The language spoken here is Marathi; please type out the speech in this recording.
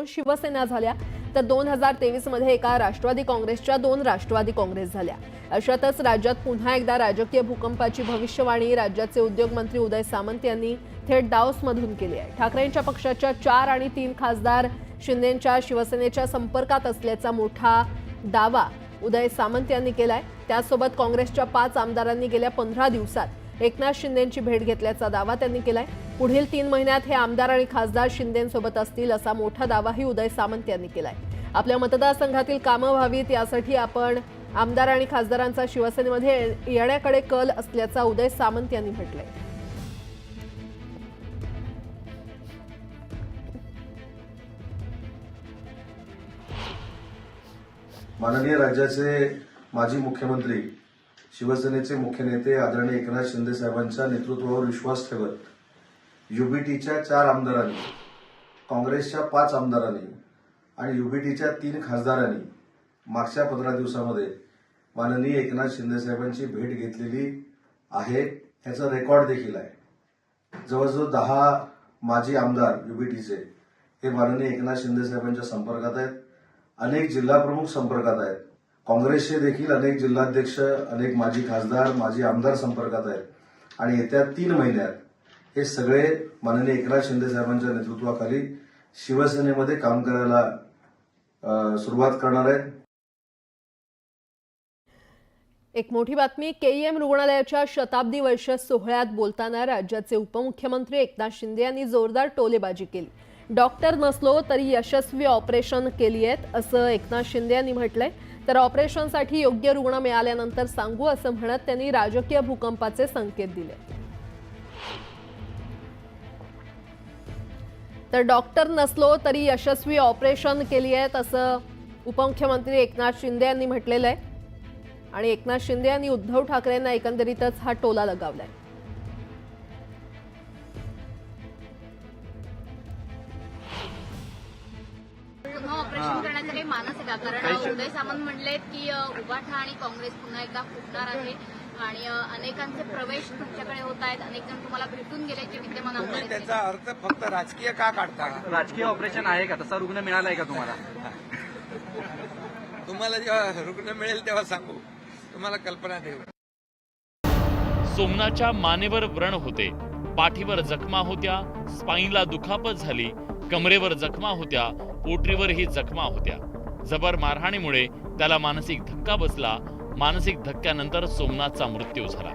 2 शिवसेना झाल्या, तर 2023 मध्ये एका राष्ट्रवादी काँग्रेसच्या 2 राष्ट्रवादी काँग्रेस झाल्या। अशातच राज्यात पुन्हा एकदा राजकीय भूकंपाची भविष्यवाणी राज्याचे उद्योग मंत्री उदय सामंत यांनी थेट दावोसमधून केली आहे। ठाकरेंच्या पक्षाच्या 4 आणि 3 खासदार शिंदेंच्या शिवसेनेच्या संपर्कात असल्याचा मोठा दावा उदय सामंत यांनी केलाय। त्यासोबत काँग्रेसच्या 5 आमदारांनी गेल्या 15 दिवसात एकनाथ शिंदेंची भेट घेतल्याचा दावा त्यांनी केलाय। पुढील 3 महिन्यात हे आमदार आणि खासदार शिंदेंसोबत असतील असा मोठा दावाही उदय सामंत यांनी केलाय। आपल्या मतदारसंघातील कामं व्हावीत यासाठी आपण आमदार आणि खासदारांचा शिवसेनेमध्ये येण्याकडे कल असल्याचा उदय सामंत यांनी म्हटलंय। माननीय राज्याचे माजी मुख्यमंत्री शिवसेनेचे मुख्य नेते आदरणीय एकनाथ शिंदे साहेबांच्या नेतृत्वावर विश्वास ठेवत युबीटीच्या 4 आमदारांनी, काँग्रेसच्या 5 आमदारांनी आणि युबीटीच्या 3 खासदारांनी मागच्या 15 दिवसामध्ये माननीय एकनाथ शिंदे साहेबांची भेट घेतलेली आहे। याचा रेकॉर्ड देखील आहे। जवळजवळ 10 माजी आमदार युबीटीचे हे माननीय एकनाथ शिंदे साहेबांच्या संपर्कात आहेत। अनेक जिल्हाप्रमुख संपर्कात आहेत। काँग्रेसचे देखील अनेक जिल्हाध्यक्ष, अनेक माजी खासदार, माजी आमदार संपर्कात आहेत आणि येत्या 3 महिन्यात हे सगळे माननीय एकनाथ शिंदे साहेबांच्या नेतृत्वाखाली शिवसेनेमध्ये काम करायला सुरुवात करणार आहेत। एक मोठी बातमी, केईएम रुग्णालयाच्या शताब्दी वर्ष सोहळ्यात बोलताना राज्याचे उपमुख्यमंत्री एकनाथ शिंदे यांनी जोरदार टोलेबाजी केली। डॉक्टर नसलो तरी यशस्वी ऑपरेशन केली आहेत असं एकनाथ शिंदे यांनी म्हटलंय। तर ऑपरेशनसाठी योग्य रुग्ण मिळाल्यानंतर सांगू असं म्हणत त्यांनी राजकीय भूकंपाचे संकेत दिले। तर डॉक्टर नसलो तरी यशस्वी ऑपरेशन केली आहेत असं उपमुख्यमंत्री एकनाथ शिंदे यांनी म्हटलेलं आहे आणि एकनाथ शिंदे यांनी उद्धव ठाकरेंना एकंदरीतच हा टोला लगावलाय। ऑपरेशन करण्याचा काही मानस आहे का? कारण उदय सामंत म्हणलेत की उभाठा आणि काँग्रेस पुन्हा एकदा फुटणार आहे आणि अनेकांचे प्रवेश तुमच्याकडे होत आहेत, अनेक जण तुम्हाला भेटून गेल्याचे विद्यमान आमदार आहेत। त्याचा अर्थ फक्त राजकीय का काढता? राजकीय ऑपरेशन आहे का? तसा रुग्ण मिळालाय का तुम्हाला? तुम्हाला जेव्हा रुग्ण मिळेल तेव्हा सांगू, तुम्हाला कल्पना देऊ। सोमनाथच्या मानेवर व्रण होते, पाठीवर जखमा होत्या, स्पाईनला दुखापत झाली, कमरेवर जखमा होत्या, पोटरीवरही जखमा होत्या। जबर मारहाणीमुळे त्याला मानसिक धक्का बसला। मानसिक धक्क्यानंतर सोमनाथचा मृत्यू झाला।